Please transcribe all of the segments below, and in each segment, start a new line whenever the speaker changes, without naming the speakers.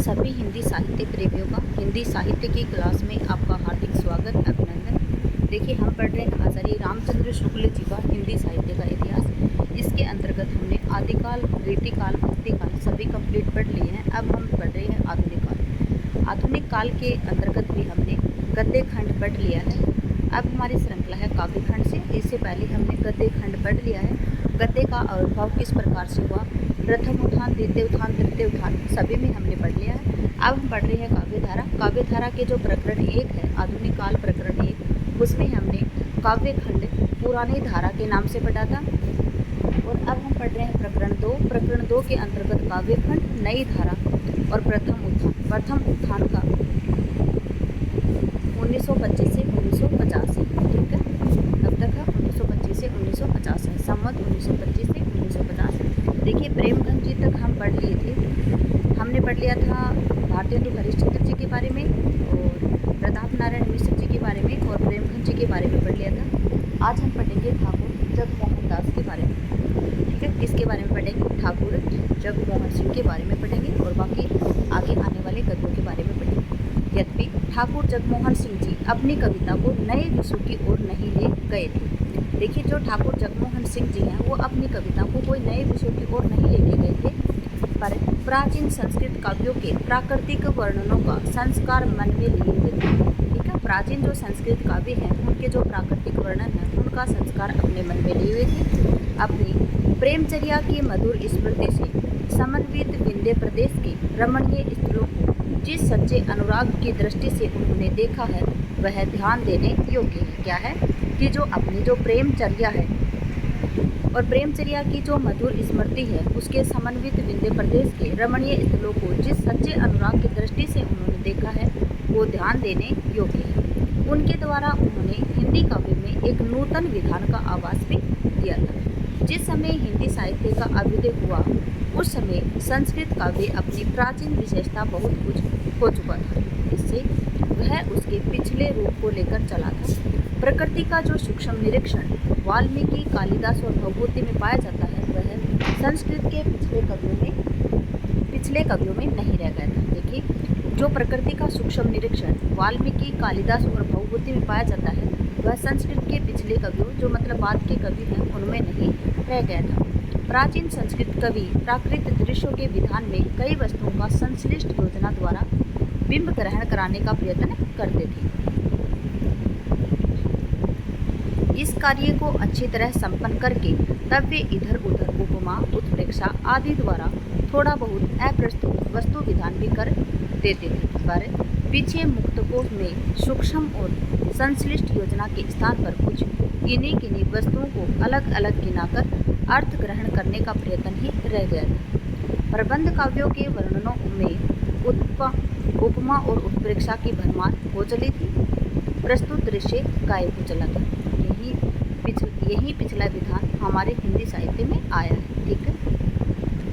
सभी हिंदी साहित्य प्रेमियों का हिंदी साहित्य की क्लास में आपका हार्दिक स्वागत अभिनंदन। देखिए, हम पढ़ रहे हैं आचार्य रामचंद्र शुक्ल जी का हिंदी साहित्य का इतिहास। इसके अंतर्गत हमने आदिकाल, रीतिकाल, भक्तिकाल सभी कंप्लीट पढ़ लिए हैं। अब हम पढ़ रहे हैं आधुनिक काल। आधुनिक काल के अंतर्गत भी हमने गद्य खंड पढ़ लिया है। अब हमारी श्रृंखला है काव्य खंड से। इससे पहले हमने गद्य खंड पढ़ लिया है। गद्य का आविर्भाव किस प्रकार से हुआ, प्रथम उत्थान, द्वितीय उत्थान, तृतीय उत्थान सभी में हमने पढ़ लिया है। अब हम पढ़ रहे हैं काव्यधारा। काव्यधारा के जो प्रकरण 1 है, आधुनिक काल प्रकरण 1, उसमें हमने काव्य खंड पुरानी धारा के नाम से पढ़ा था। और अब हम पढ़ रहे हैं प्रकरण 2। प्रकरण 2 के अंतर्गत काव्य खंड, नई धारा और प्रथम उत्थान। प्रथम उत्थान का 1925 से 1950 है, ठीक है। कब तक है? 1925 से 1950 है, संवत 1925 से 1950। देखिए, प्रेमगंज जी तक हम पढ़ लिए थे। हमने पढ़ लिया था भारतेंदु हरिश्चंद्र जी के बारे में और प्रताप नारायण मिश्र जी के बारे में और प्रेमगंज जी के बारे में पढ़ लिया था। आज हम पढ़ेंगे ठाकुर जगमोहन दास के बारे में, ठीक है। किसके बारे में पढ़ेंगे? ठाकुर जगमोहन सिंह के बारे में पढ़ेंगे और बाकी आगे आने वाले गद्यों के बारे में पढ़ेंगे। यद्यपि ठाकुर जगमोहन सिंह जी अपनी कविता को नए विषयों की ओर नहीं ले गए थे। देखिए, जो ठाकुर जगमोहन सिंह जी हैं वो अपनी कविता को कोई नए विषयों की ओर नहीं लेके गए थे, पर प्राचीन संस्कृत काव्यों के प्राकृतिक वर्णनों का संस्कार मन में लिए हुए थे, ठीक है। प्राचीन जो संस्कृत काव्य हैं उनके जो प्राकृतिक वर्णन है उनका संस्कार अपने मन में लिए हुए थे। अपनी प्रेमचर्या की मधुर स्मृति से समन्वित विंध्य प्रदेश के रमणीय स्थलों को जिस सच्चे अनुराग की दृष्टि से उन्होंने देखा है वह ध्यान देने योग्य है। क्या है कि जो अपनी जो प्रेमचर्या है और प्रेमचर्या की जो मधुर स्मृति है उसके समन्वित विंध्य प्रदेश के रमणीय स्थलों को जिस सच्चे अनुराग की दृष्टि से उन्होंने देखा है वो ध्यान देने योग्य है। उनके द्वारा उन्होंने हिंदी काव्य में एक नूतन विधान का आवास भी दिया था। जिस समय हिंदी साहित्य का अभ्युदय हुआ उस समय संस्कृत काव्य अपनी प्राचीन विशेषता बहुत कुछ हो चुका था। इससे वह उसके पिछले रूप को लेकर चला था। प्रकृति का जो सूक्ष्म निरीक्षण वाल्मीकि, कालिदास और भवभूति में पाया जाता है वह संस्कृत के पिछले कवियों में नहीं रह गया था। देखिए, जो प्रकृति का सूक्ष्म निरीक्षण वाल्मीकि, कालिदास और भवभूति में पाया जाता है वह संस्कृत के पिछले कवियों, जो मतलब बाद के कवि हैं, उनमें नहीं रह गया था। प्राचीन संस्कृत कवि प्राकृत दृश्यों के विधान में कई वस्तुओं का संश्लिष्ट योजना द्वारा बिंब ग्रहण कराने का प्रयत्न करते थे। इस कार्य को अच्छी तरह संपन्न करके तब वे इधर उधर उपमा, उत्प्रेक्षा आदि द्वारा थोड़ा बहुत अप्रस्तुत वस्तु विधान भी कर देते थे, पर पीछे मुक्तकों में सूक्ष्म और संश्लिष्ट योजना के स्थान पर कुछ गिनी गिनी वस्तुओं को अलग अलग गिनाकर अर्थ ग्रहण करने का प्रयत्न ही रह गया था। प्रबंध काव्यों के वर्णनों में उपमा और उत्प्रेक्षा की भरमार हो चली थी। प्रस्तुत दृश्य गायब हो चला था। यही पिछला विधान हमारे हिंदी साहित्य में आया है, ठीक है।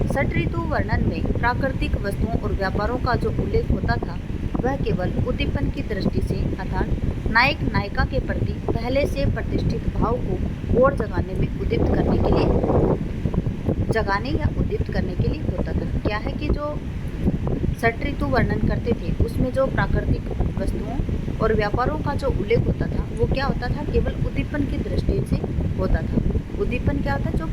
षट ऋतु वर्णन में प्राकृतिक वस्तुओं और व्यापारों का जो उल्लेख होता था वह केवल उद्दीपन की दृष्टि से, अर्थात नायक नायिका के प्रति पहले से प्रतिष्ठित भाव को और जगाने या उद्दीप्त करने के लिए होता था। क्या है कि जो षट ऋतु वर्णन करते थे उसमें जो प्राकृतिक वस्तुओं और व्यापारों का जो उल्लेख होता था वो क्या होता था? केवल उद्दीपन की दृष्टि से होता था। उद्दीपन क्या होता है? जो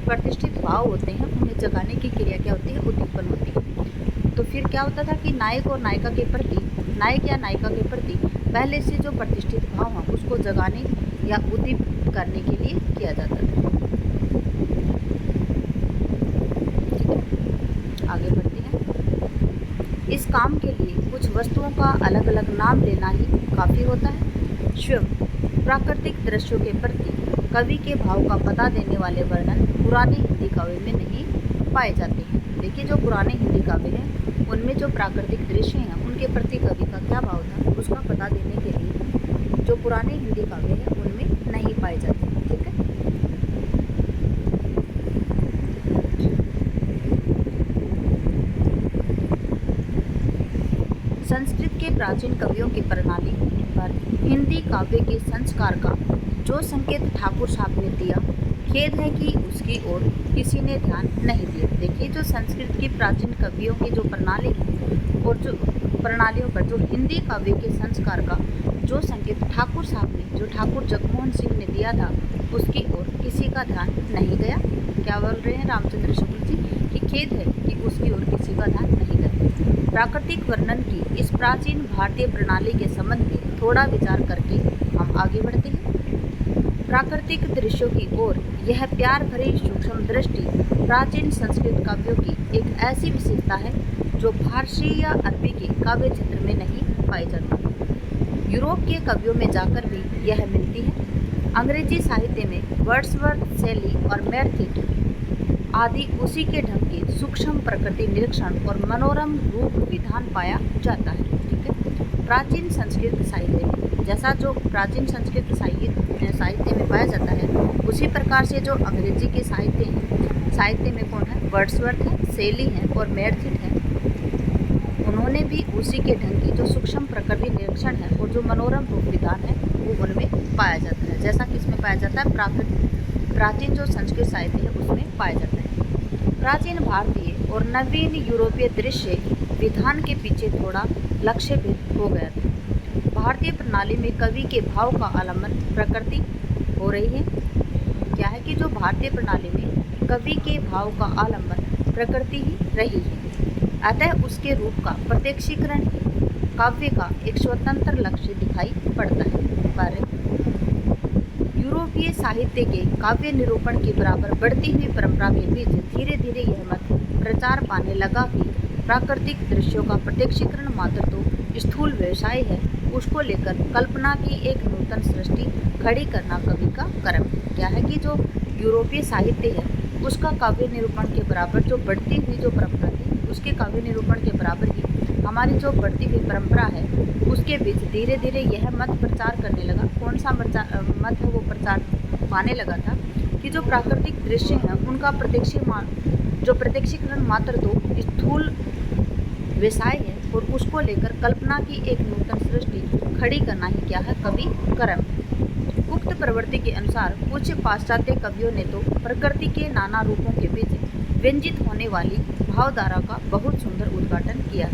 प्रतिष्ठित भाव होते हैं उन्हें जगाने की क्रिया क्या होती है? उद्दीपन होती है। तो फिर क्या होता था कि नायक और नायिका के प्रति, नायक या नायिका के प्रति पहले से जो प्रतिष्ठित भाव है उसको जगाने या उद्दीपित करने के लिए किया जाता था। आगे बढ़ते हैं। इस काम के लिए कुछ वस्तुओं का अलग अलग नाम लेना ही काफ़ी होता है। स्वयं प्राकृतिक दृश्यों के प्रति कवि के भाव का पता देने वाले वर्णन पुराने हिंदी काव्य में नहीं पाए जाते हैं। देखिए, जो पुराने हिंदी काव्य हैं उनमें जो प्राकृतिक दृश्य हैं उनके प्रति कवि का क्या भाव था उसका पता देने के लिए जो पुराने हिंदी काव्य हैं उनमें नहीं पाए जाते, ठीक है। संस्कृत के प्राचीन कवियों की प्रणाली पर हिंदी काव्य के संस्कार का जो संकेत ठाकुर साहब ने दिया खेद है कि उसकी ओर किसी ने ध्यान नहीं दिया। देखिए, जो संस्कृत की प्राचीन कवियों की जो प्रणाली है और जो प्रणालियों पर जो हिंदी काव्य के संस्कार का जो संकेत ठाकुर साहब ने, जो ठाकुर जगमोहन सिंह ने दिया था, उसकी ओर किसी का ध्यान नहीं गया। क्या बोल रहे हैं रामचंद्र शुक्ल जी कि खेद है कि उसकी ओर किसी का ध्यान नहीं गया। प्राकृतिक वर्णन की इस प्राचीन भारतीय प्रणाली के संबंध में थोड़ा विचार करके हम आगे बढ़ते हैं। प्राकृतिक दृश्यों की ओर यह प्यार भरी सूक्ष्म दृष्टि प्राचीन संस्कृत काव्यों की एक ऐसी विशेषता है जो फारसी या अरबी के काव्य क्षेत्र में नहीं पाई जाती। यूरोप के कवियों में जाकर भी यह मिलती है। अंग्रेजी साहित्य में वर्ड्सवर्थ, शैली और मैर्थी आदि उसी के ढंग के सूक्ष्म प्रकृति निरीक्षण और मनोरम रूप विधान पाया जाता है। ठीक है, प्राचीन संस्कृत साहित्य में जैसा जो प्राचीन संस्कृत साहित्य में पाया जाता है, उसी प्रकार से जो अंग्रेजी के साहित्य में कौन है, वर्ड्सवर्थ है, शैली है और मैर्थी है, उन्होंने भी उसी के ढंग की जो सूक्ष्म प्रकृति निरीक्षण है और जो मनोरम रूप विधान है वो उनमें पाया जाता है। जैसा कि इसमें पाया जाता है प्राचीन जो संस्कृत साहित्य है उसमें पाया जाता है। प्राचीन भारतीय और नवीन यूरोपीय दृश्य विधान के पीछे थोड़ा लक्ष्य भेद हो गया था। भारतीय प्रणाली में कवि के भाव का आलम्बन प्रकृति हो रही है। क्या है कि जो भारतीय प्रणाली में कवि के भाव का आलम्बन प्रकृति ही रही है, अतः उसके रूप का प्रत्यक्षीकरण काव्य का एक स्वतंत्र लक्ष्य दिखाई पड़ता है। पर यूरोपीय साहित्य के काव्य निरूपण के बराबर बढ़ती हुई परंपरा के बीच धीरे धीरे यह मत प्रचार पाने लगा कि प्राकृतिक दृश्यों का प्रत्यक्षीकरण मात्र तो स्थूल व्यवसाय है, उसको लेकर कल्पना की एक नूतन सृष्टि खड़ी करना कवि का कर्म है। क्या है कि जो यूरोपीय साहित्य है उसका काव्य निरूपण के बराबर जो बढ़ती हुई जो परंपरा थी, उसके काव्य निरूपण के बराबर ही हमारी जो बढ़ती हुई परंपरा है उसके बीच धीरे धीरे यह मत प्रचार करने लगा। कौन सा मत है वो प्रचार पाने लगा था कि जो प्राकृतिक दृश्य हैं उनका प्रत्यक्षीकरण मात्र तो स्थूल विषय है और उसको लेकर कल्पना की एक नूतन सृष्टि खड़ी करना ही क्या है, कवि कर्म। उक्त प्रवृत्ति के अनुसार कुछ पाश्चात्य कवियों ने तो प्रकृति के नाना रूपों के बीच व्यंजित होने वाली भावधारा का बहुत सुंदर उद्घाटन किया,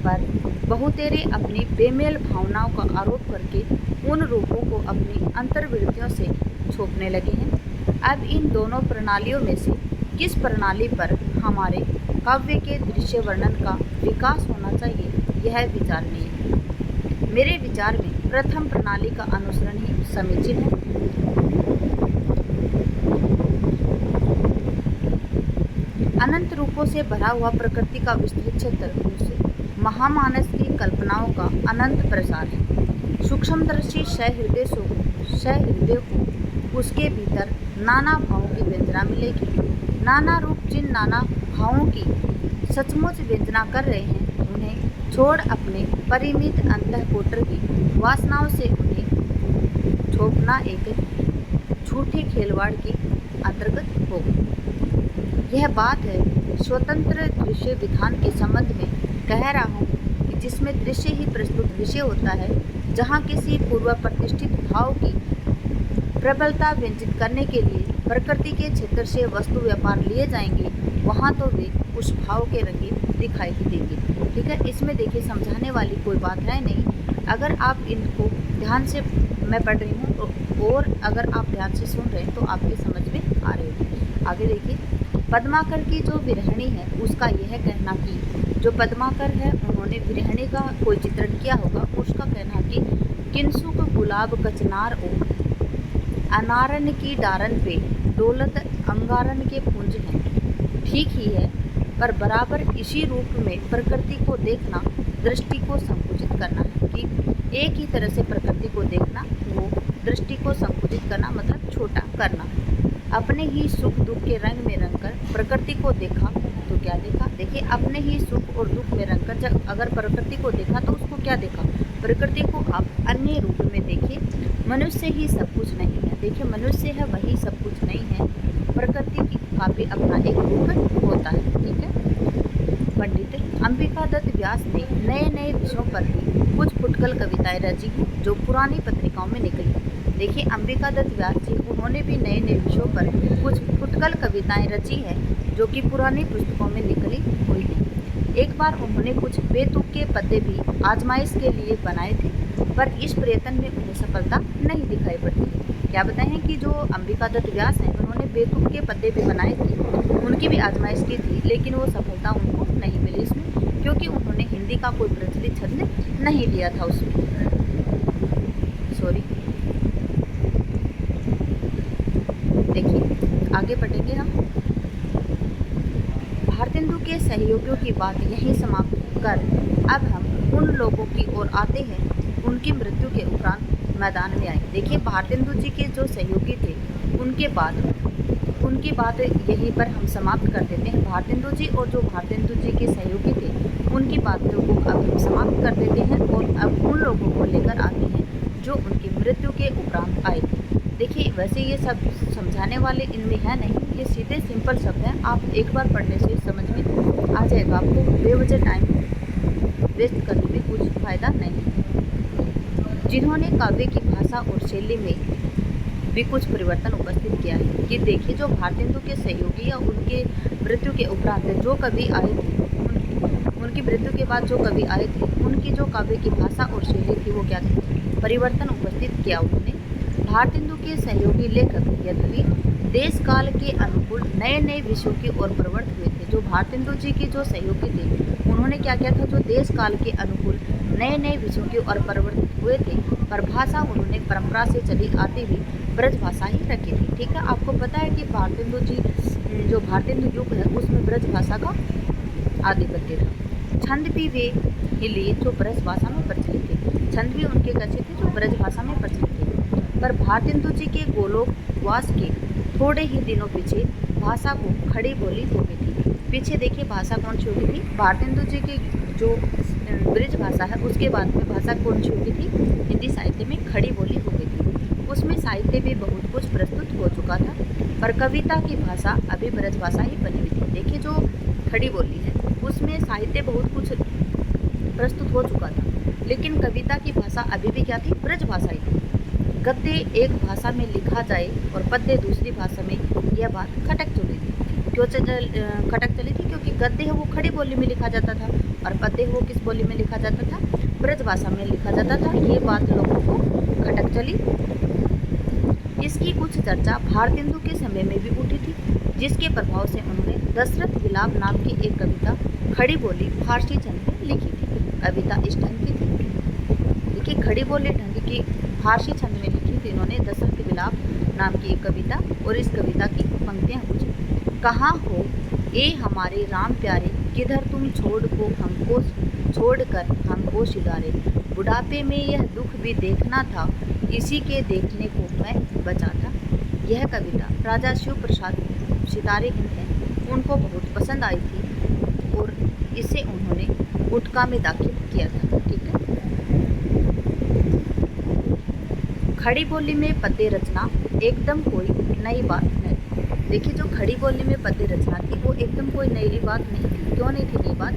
पर बहुतेरे अपनी बेमेल भावनाओं का आरोप करके उन रूपों को अपनी अंतर्वृत्तियों से छोपने लगे हैं। अब इन दोनों प्रणालियों में से किस प्रणाली पर हमारे काव्य के दृश्य वर्णन का विकास होना चाहिए, यह विचारणीय है। मेरे विचार में प्रथम प्रणाली का अनुसरण ही समीचीन है। अनंत रूपों से भरा हुआ प्रकृति का विस्तृत क्षेत्र महामानस की कल्पनाओं का अनंत प्रसार है। सूक्ष्मदर्शी सहृदय को उसके भीतर नाना भावों की व्यंजना मिलेगी। नाना रूप जिन नाना भावों की सचमुच व्यंजना कर रहे हैं, उन्हें छोड़ अपने परिमित अंतःकोटर की वासनाओं से उन्हें छोपना एक झूठे खेलवाड़ के अंतर्गत होगा। यह बात है स्वतंत्र दृश्य विधान के संबंध में कह रहा हूँ कि जिसमें दृश्य ही प्रस्तुत विषय होता है, जहाँ किसी पूर्व प्रतिष्ठित भाव की प्रबलता व्यंजित करने के लिए प्रकृति के क्षेत्र से वस्तु व्यापार लिए जाएंगे, वहाँ तो वे उस भाव के रंगे दिखाई ही देंगे। ठीक है, इसमें देखिए समझाने वाली कोई बात है नहीं। अगर आप इनको ध्यान से, मैं पढ़ रही हूँ और अगर आप ध्यान से सुन रहे हैं तो आपके समझ में आ रहे हो। आगे देखिए, पद्माकर की जो विरहणी है उसका यह कहना कि जो पद्माकर है उन्होंने विरहणी का कोई चित्रण किया होगा, उसका कहना कि किंसुक गुलाब कचनार ओ अनारन की डारन पे दौलत अंगारन के पुंज हैं। ठीक ही है, पर बराबर इसी रूप में प्रकृति को देखना दृष्टि को संकुचित करना है कि एक ही तरह से प्रकृति को देखना, वो दृष्टि को संकुचित करना मतलब छोटा करना। अपने ही सुख दुख के रंग में रंगकर प्रकृति को देखा तो क्या देखा, देखिए अपने ही सुख और दुख में रंगकर जब अगर प्रकृति को देखा तो उसको क्या देखा, प्रकृति को आप अन्य रूप में देखिए। मनुष्य ही सब कुछ नहीं है, देखिए मनुष्य है वही सब कुछ नहीं है, प्रकृति का भी अपना एक रूप होता है। ठीक है, पंडित अंबिका दत्त व्यास ने नए नए विषयों पर भी कुछ फुटकल कविताएं रची जो पुरानी पत्रिकाओं में निकली। देखिए अंबिका दत्त व्यास जी, उन्होंने भी नए नए विषयों पर कुछ फुटकल कविताएं रची है जो कि पुरानी पुस्तकों में निकली हुई हैं। एक बार उन्होंने कुछ बेतुके पद्य भी आजमाइश के लिए बनाए थे, पर इस प्रयत्न में उन्हें सफलता नहीं दिखाई पड़ती है। क्या बताएं कि जो अंबिका दत्त व्यास हैं, उन्होंने बेतुके पद्य भी बनाए थे, उनकी भी आजमाइश की थी, लेकिन वो सफलता उनको नहीं मिली इसमें, क्योंकि उन्होंने हिंदी का कोई प्रचलित छंद नहीं लिया था उसमें। सॉरी, देखिए आगे बढ़ेंगे हम। भारतेंदु के सहयोगियों की बात यहीं समाप्त कर अब हम उन लोगों की ओर आते हैं उनकी मृत्यु के उपरांत मैदान में आए। देखिए भारतेंदु जी के जो सहयोगी थे उनकी बात यहीं पर हम समाप्त कर देते हैं। भारतेंदु जी और जो भारतेंदु जी के सहयोगी थे उनकी बातों को अब हम समाप्त कर देते हैं और अब उन लोगों को लेकर आते हैं जो उनकी मृत्यु के उपरांत आए थे। देखिए वैसे ये सब समझाने वाले इनमें है नहीं, ये सीधे सिंपल शब्द हैं, आप एक बार पढ़ने से समझ में आ जाएगा। आपको बेवजह टाइम वेस्ट करने में कुछ फ़ायदा नहीं। जिन्होंने काव्य की भाषा और शैली में भी कुछ परिवर्तन उपस्थित किया है कि देखिए जो भारतेंदु के सहयोगी या उनके मृत्यु के उपरांत जो कवि आए थे, उनकी मृत्यु के बाद जो कवि आए थे, उनकी जो काव्य की भाषा और शैली थी वो क्या थी, परिवर्तन उपस्थित किया उन्होंने। भारतेंदु के सहयोगी लेखक यद्यपि देश काल के अनुकूल नए नए विषयों की ओर प्रवृत्त हुए थे। जो भारतेंदु जी के जो सहयोगी थे उन्होंने क्या किया था, जो देश काल के अनुकूल नए नए विषयों की ओर प्रवृत्त हुए थे, पर भाषा उन्होंने परंपरा से चली आती हुई ब्रज भाषा ही रखी थी। ठीक है, आपको पता है कि भारतेंदु जी जो भारतेंदु युग है उसमें ब्रज भाषा का आधिपत्य था। छंद भी वे ही लिए जो ब्रज भाषा में प्रचलित थे, छंद भी उनके कैसे थे जो ब्रज भाषा में प्रचलित थे। पर भारतेंदु जी के गोलोकवास के थोड़े ही दिनों पीछे भाषा को खड़ी बोली हो गई थी। पीछे देखिए भाषा कौन सी हो गई थी, भारतेंदु जी की जो ब्रज भाषा है उसके बाद में भाषा कौन सी हो गई थी, हिंदी साहित्य में खड़ी बोली हो गई थी। उसमें साहित्य भी बहुत कुछ प्रस्तुत हो चुका था, पर कविता की भाषा अभी ब्रज भाषा ही बनी हुई थी। देखिए जो खड़ी बोली है उसमें साहित्य बहुत कुछ प्रस्तुत हो चुका था, लेकिन कविता की भाषा अभी भी क्या थी, ब्रज भाषा ही थी। गद्य एक भाषा में लिखा जाए और पद्य दूसरी भाषा में, यह बात खटक चली थी। क्यों खटक चली थी, क्योंकि गद्य है वो खड़ी बोली में लिखा जाता था और पद्य वो किस बोली में लिखा जाता था, ब्रज भाषा में लिखा जाता था। ये बात लोगों को खटक चली। इसकी कुछ चर्चा भारतेंदु के समय में भी उठी थी, जिसके प्रभाव से उन्होंने दशरथ विलाप नाम की एक कविता खड़ी बोली फारसी छंद में लिखी थी। कविता इस ढंग की थी, देखिए खड़ी बोली ढंग की फारसी छंद में लिखी थी इन्होंने दशरथ विलाप नाम की एक कविता। और इस कविता की पंक्तियाँ कुछ, कहाँ हो ए हमारे राम प्यारे, किधर तुम छोड़कर हमको सिधारे, बुढ़ापे में यह दुख भी देखना था, इसी के देखने को मैं बचा था। यह कविता राजा शिव प्रसाद सितारे हिंद हैं, उनको बहुत पसंद आई थी और इसे उन्होंने गुटका में दाखिल किया था। ठीक है, खड़ी बोली में पद्य रचना एकदम कोई नई बात नहीं। देखिए जो खड़ी बोली में पद्य रचना थी वो एकदम कोई नई बात नहीं थी। क्यों नहीं थी नई बात,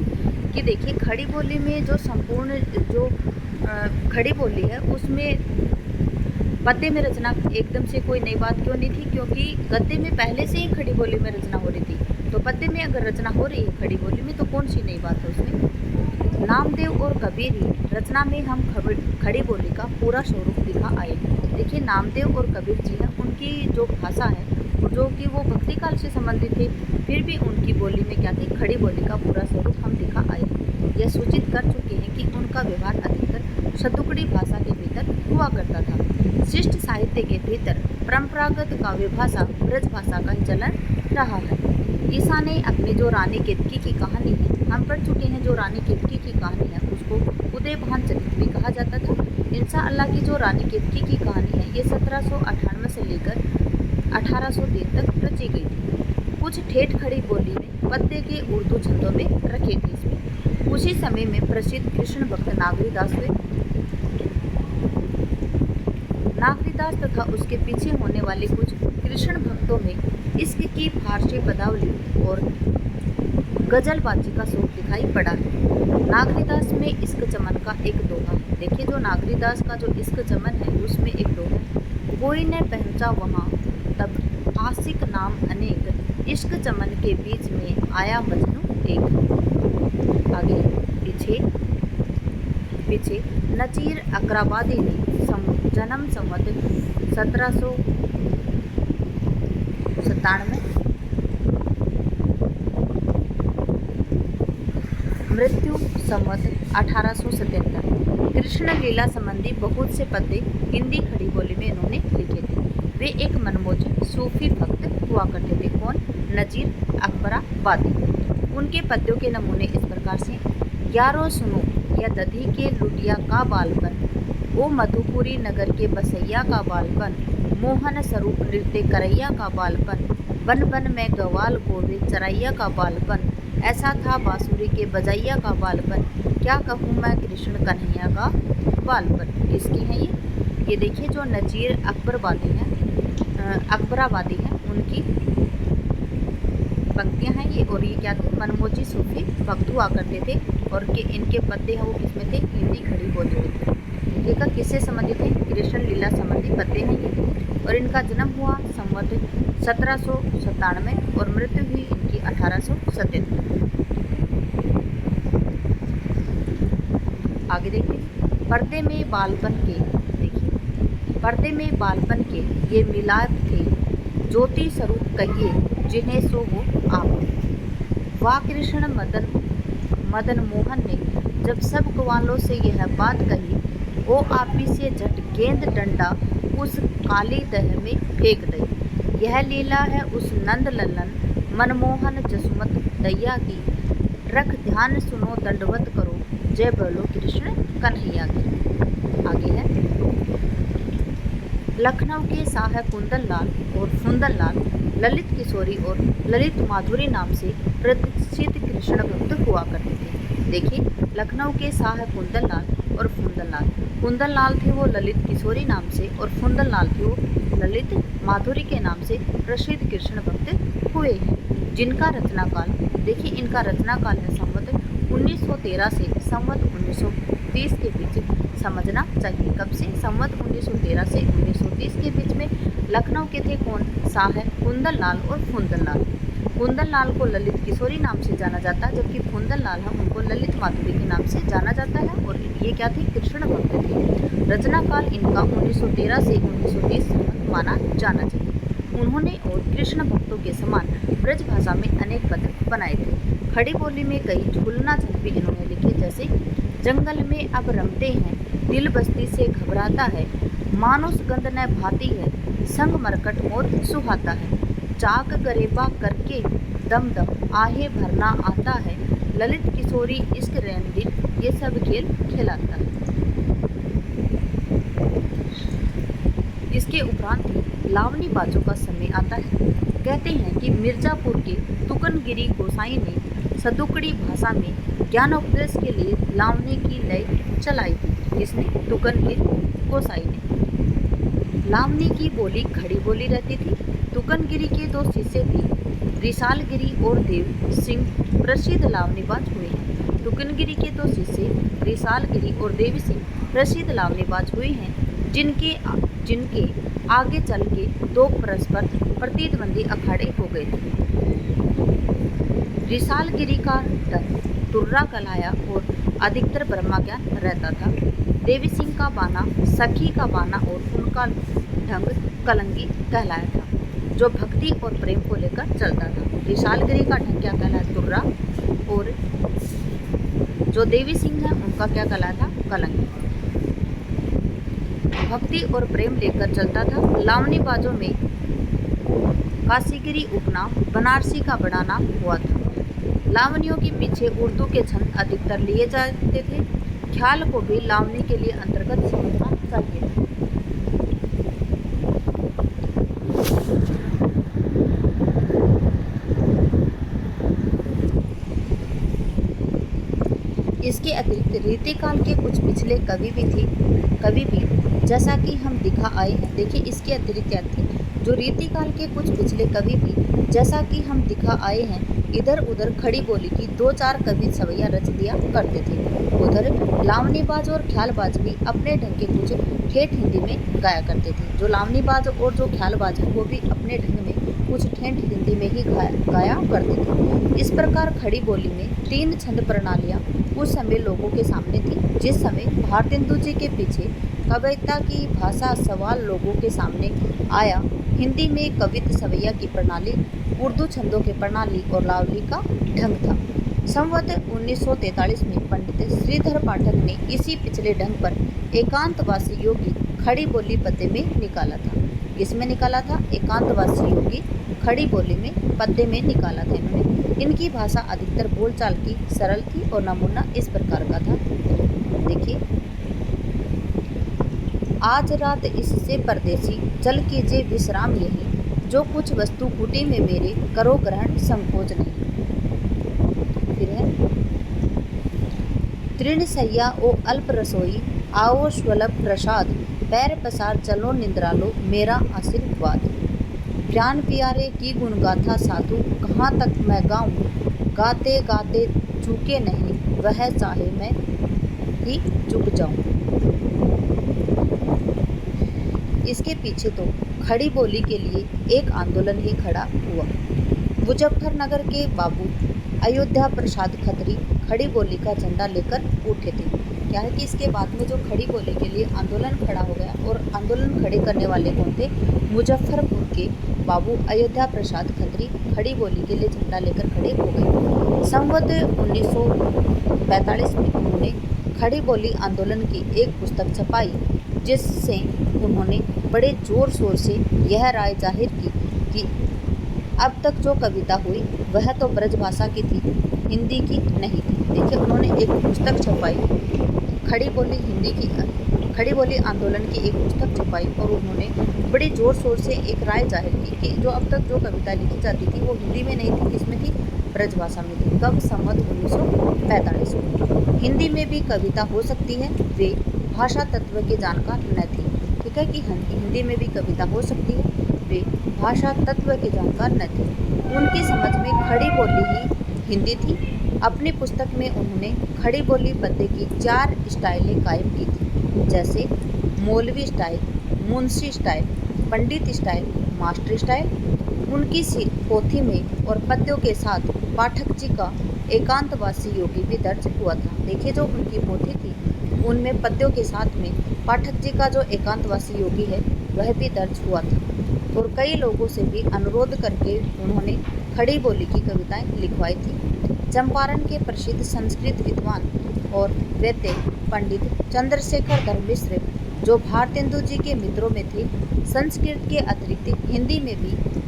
कि देखिए खड़ी बोली में जो संपूर्ण जो खड़ी बोली है उसमें पद्य में रचना एकदम से कोई नई बात क्यों नहीं थी, क्योंकि गद्य में पहले से ही खड़ी बोली में रचना हो रही थी। तो पद्य में अगर रचना हो रही है खड़ी बोली में तो कौन सी नई बात है उसमें। नामदेव और कबीर ही रचना में हम खड़ी बोली का पूरा स्वरूप दिखा आए। देखिए नामदेव और कबीर जी हैं, उनकी जो भाषा है जो कि वो भक्ति काल से संबंधित थे, फिर भी उनकी बोली में क्या थी, खड़ी बोली का पूरा स्वरूप हम दिखा आए। यह सूचित कर चुके हैं कि उनका व्यवहार अधिकतर शतुकड़ी भाषा के भीतर हुआ करता था। शिष्ट साहित्य के भीतर परंपरागत काव्य भाषा ब्रज भाषा का ही चलन रहा है। ईसा ने अपनी जो रानी केतकी की कहानी है, हम पढ़ चुके हैं, जो रानी केतकी की कहानी है उसको उदयभान चरित भी कहा जाता था। इंशाअल्लाह की जो रानी केतकी की कहानी है ये 1798 से लेकर 1803 तक रची गई थी। कुछ ठेठ खड़ी बोली में पद्य के उर्दू छंदों में रखे थे। इसमें उसी समय में प्रसिद्ध कृष्ण भक्त नागरीदास हुए। नागरीदास तथा उसके पीछे होने वाले कुछ कृष्ण भक्तों में इश्क की फारसी पदावली और गजलबाजी का शौक दिखाई पड़ा है। नागरीदास में इश्क चमन का एक दोहा है। देखिए जो नागरीदास का जो इश्क चमन है उसमें एक दोहा है, कोई न पहुँचा वहाँ, तब आशिक नाम अनेक, इश्क चमन के बीच में आया मजनू एक। आगे पीछे नजीर अकराबादी ने जन्म संवत 1797, मृत्यु संवत 1877। कृष्ण लीला संबंधी बहुत से पद्य हिंदी खड़ी बोली में इन्होंने लिखे थे। वे एक मनमोजी सूफी भक्त हुआ करते थे। कौन? नजीर अकबराबादी। उनके पद्यों के नमूने इस प्रकार से: यारो सुनो या दधी के लुटिया का बालपन, ओ मधुपुरी नगर के बसैया का बालपन, मोहन स्वरूप नृत्य करैया का बालपन, बन बन में गवाल गोवे चरैया का बालपन, ऐसा था बांसुरी के बजैया का बालपन, क्या कहूँ मैं कृष्ण कन्हैया का बालपन। किसके हैं ये देखिए जो नजीर अकबराबादी हैं उनकी पंक्तियां हैं ये। और ये क्या थे? मनमोजी सूफी भक्त हुआ करते थे और इनके पद्य हैं वो किसमें थे? हिंदी खड़ी बोली में थे। ठीक है, किससे संबंधित है? कृष्ण लीला संबंधी पद्य हैं ये। और इनका जन्म हुआ संवत 1797 और मृत्यु हुई इनकी 1877। आगे देखिए, पर्दे में बालपन के, देखिए पर्दे में बालपन के ये मिलाप थे, ज्योति स्वरूप कहिए जिन्हें सो वो आप। वाह कृष्ण मदन मोहन ने जब सब ग्वालों से यह बात कही, ओ आपी से झट गेंद डंडा उस काली दह में फेंक दई। यह लीला है उस नंद ललन मनमोहन जसुमत दैया की, रख ध्यान सुनो दंडवत करो, जय बोलो कृष्ण कन्हैया की। आगे है, लखनऊ के साहब कुंदन लाल और फुंदन लाल ललित किशोरी और ललित माधुरी नाम से प्रतिष्ठित कृष्ण भक्त हुआ करते थे। देखिए, लखनऊ के साहब कुंदन लाल और फुंदन लाल। कुंदन लाल थे वो ललित किशोरी नाम से और फुंदन लाल थे वो ललित माधुरी के नाम से प्रसिद्ध कृष्ण भक्त हुए हैं। जिनका रचना काल, देखिए इनका रचना काल है संवत 1913 से संवत 1930 के बीच समझना चाहिए। कब से? संवत 1913 से 1930 के बीच में लखनऊ के थे कौन? साहब कुंदन लाल और फुंदन लाल। कुंदन लाल को ललित किशोरी नाम से जाना जाता है, जबकि फुंदन लाल है उनको ललित माधुरी के नाम से जाना जाता है। और ये क्या थे? कृष्ण भक्त थे। रचना काल इनका 1913 से 1930 माना जाना चाहिए। उन्होंने और कृष्ण भक्तों के समान ब्रज भाषा में अनेक पद बनाए थे। खड़ी बोली में कई झूलना छंद भी इन्होंने लिखे, जैसे जंगल में अब रमते हैं, दिल बस्ती से घबराता है, मानुष गंध न भाती है, संग मरकट मोर सुहाता है, चाक गरेबा करके दम दम आहे भरना आता है, ललित किशोरी इश्क रैंदिल ये सब खेल खिलाता है। इसके उपरांत लावनी बाजों का समय आता है। कहते हैं कि मिर्जापुर के तुकनगिरी गोसाई ने सदुकड़ी भाषा में ज्ञानोपदेश के लिए लावनी की लय चलाई थी। इसने तुकनगिरी गोसाई ने। लावनी की बोली खड़ी बोली रहती थी। तुकनगिरी के दो शिष्य थे, रिसालगिरी और देव सिंह, प्रसिद्ध लावनीबाज हुए हैं। तुकनगिरी के दो शिष्य रिसालगिरी और देव सिंह प्रसिद्ध लावनीबाज हुए हैं, जिनके आगे चल के दो परस्पर प्रतिद्वंदी अखाड़े हो गए थे। रिसालगिरी का डर तुर्रा कलाया और अधिकतर ब्रह्मा ज्ञान रहता था। देवी सिंह का बाना सखी का बाना और उनका ढंग कलंगी कहलाया था, जो भक्ति और प्रेम को लेकर चलता था। रिसालगिरी का ढंग क्या कहलाया? तुर्रा। और जो देवी सिंह है उनका क्या कहलाया था? कलंगी। भक्ति और प्रेम लेकर चलता था। लावनी बाजों में काशीगिरी उपनाम, बनारसी का बड़ा नाम हुआ था। लावनियों के पीछे उर्दू के छंद अधिकतर लिए जाते थे। ख्याल को भी लावनी के लिए अंतर्गत समझना चाहिए। इसके अतिरिक्त रीतिकाल के कुछ पिछले कवि भी जैसा कि हम दिखा आए हैं। देखिए इसके अतिरिक्त क्या थे? जो रीतिकाल के कुछ पिछले कवि भी जैसा कि हम दिखा आए हैं, इधर उधर खड़ी बोली की 2-4 कवि सवैया रच दिया करते थे। उधर लावनीबाज और ख्यालबाज भी अपने ढंग के कुछ ठेठ हिंदी में गाया करते थे। जो लावनीबाज और जो ख्यालबाज है वो भी अपने ढंग में कुछ ठेठ हिंदी में ही गाया करते थे। इस प्रकार खड़ी बोली में 3 छंद प्रणालियाँ उस समय लोगों के सामने थी। जिस समय भारतेंदु जी के पीछे कविता की भाषा सवाल लोगों के सामने आया, हिंदी में कवित सवैया की प्रणाली, उर्दू छंदों की प्रणाली और लावली का ढंग था। संवत 1943 में पंडित श्रीधर पाठक ने इसी पिछले ढंग पर एकांतवासी योगी खड़ी बोली पद्य में निकाला था। किसमें निकाला था? एकांतवासी योगी खड़ी बोली में पद्य में निकाला था इन्होंने। इनकी भाषा अधिकतर बोलचाल की सरल थी और नमूना इस प्रकार का था। देखिए, आज रात इससे परदेसी चल कीजिए विश्राम यही, जो कुछ वस्तु कुटी में मेरे करो ग्रहण संकोच नहीं। फिर है तृण सैया ओ अल्प रसोई, आओ स्वल्प प्रसाद, पैर पसार चलो निद्रालो मेरा आशीर्वाद। प्राण प्यारे की गुणगाथा साधु, कहाँ तक मैं गाऊं, गाते गाते चूके नहीं, वह चाहे मैं ही चुक जाऊं। इसके पीछे तो खड़ी बोली के लिए एक आंदोलन ही खड़ा हुआ। मुजफ्फरनगर के बाबू अयोध्या प्रसाद खत्री खड़ी बोली का झंडा लेकर उठे थे। क्या है कि इसके बाद में जो खड़ी बोली के लिए आंदोलन खड़ा हो गया, और आंदोलन खड़े करने वाले कौन थे? मुजफ्फरपुर के बाबू अयोध्या प्रसाद खत्री खड़ी बोली के लिए झंडा लेकर खड़े हो गए। संवत 1945 में उन्होंने खड़ी बोली आंदोलन की एक पुस्तक छपाई, जिससे उन्होंने बड़े जोर शोर से यह राय जाहिर की कि अब तक जो कविता हुई वह तो ब्रजभाषा की थी, हिंदी की नहीं थी। देखिए, उन्होंने एक पुस्तक छपाई, खड़ी बोली आंदोलन की एक पुस्तक छपाई, और उन्होंने बड़े जोर शोर से एक राय जाहिर की कि जो अब तक जो कविता लिखी जाती थी वो हिंदी में नहीं थी, किसमें थी? ब्रजभाषा में थी। कब? संवत 1945 में। हिंदी में भी कविता हो सकती है, वे भाषा तत्व के जानकार न थी। ठीक है कि हिंदी में भी कविता हो सकती है, वे भाषा तत्व के जानकार न थे। उनकी समझ में खड़ी बोली ही हिंदी थी। अपनी पुस्तक में उन्होंने खड़ी बोली पद्य की 4 स्टाइलें कायम की थी, जैसे मौलवी स्टाइल, मुंशी स्टाइल, पंडित स्टाइल, मास्टर स्टाइल। उनकी पोथी में और पद्यों के साथ पाठक जी का एकांतवासी योगी भी दर्ज हुआ था। देखिए, जो उनकी पोथी थी उनमें पद्यों के साथ में पाठक जी का जो एकांतवासी योगी है वह भी दर्ज हुआ था, और कई लोगों से भी अनुरोध करके उन्होंने खड़ी बोली की कविताएं लिखवाई थी। चंपारण के प्रसिद्ध संस्कृत विद्वान और वैद्य पंडित चंद्रशेखर धर्मिश्र, जो भारतेंदु जी के मित्रों में थे, संस्कृत के अतिरिक्त हिंदी में भी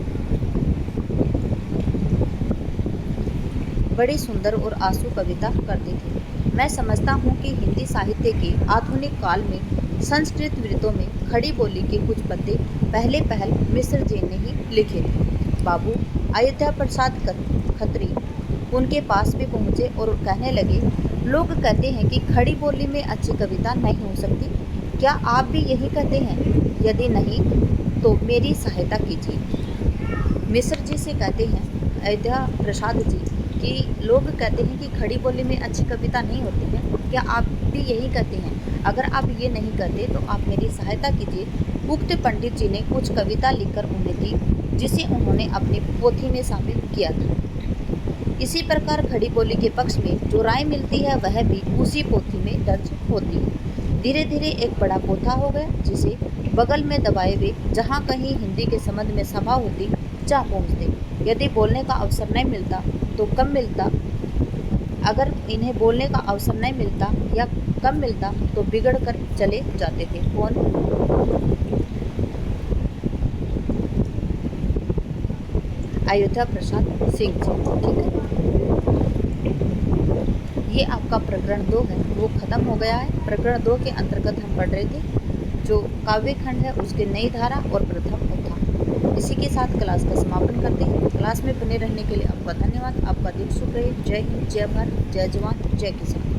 बड़ी सुंदर और आंसू कविता करते थे। मैं समझता हूँ कि हिंदी साहित्य के आधुनिक काल में संस्कृत वृत्तों में खड़ी बोली के कुछ पद्य पहल मिश्र जी ने ही लिखे थे। बाबू अयोध्या प्रसाद खत्री उनके पास भी पहुँचे और कहने लगे, लोग कहते हैं कि खड़ी बोली में अच्छी कविता नहीं हो सकती, क्या आप भी यही कहते हैं? यदि नहीं तो मेरी सहायता कीजिए। मिश्र जी से कहते हैं अयोध्या प्रसाद जी कि लोग कहते हैं कि खड़ी बोली में अच्छी कविता नहीं होती है, क्या आप भी यही कहते हैं? अगर आप ये नहीं कहते तो आप मेरी सहायता कीजिए। उक्त पंडित जी ने कुछ कविता लिखकर उन्हें दी, जिसे उन्होंने अपनी पोथी में शामिल किया था। इसी प्रकार खड़ी बोली के पक्ष में जो राय मिलती है वह भी उसी पोथी में दर्ज होती है। धीरे धीरे एक बड़ा पोथा हो गया, जिसे बगल में दबाए हुए जहाँ कहीं हिंदी के संबंध में सभा होती जा पहुँचते। यदि बोलने का अवसर नहीं मिलता तो कम मिलता, अगर इन्हें बोलने का अवसर नहीं मिलता या कम मिलता तो बिगड़ कर चले जाते थे। कौन? अयोध्या प्रसाद सिंह जी। ठीक है, ये आपका प्रकरण 2 है वो खत्म हो गया है। प्रकरण 2 के अंतर्गत हम पढ़ रहे थे जो काव्य खंड है उसके नई धारा और प्रथम उत्थान। इसी के साथ क्लास का समापन करते हैं। क्लास में बने रहने के लिए आपका धन्यवाद। आपका दिन शुभ रहे। जय हिंद, जय भारत, जय जवान, जय किसान।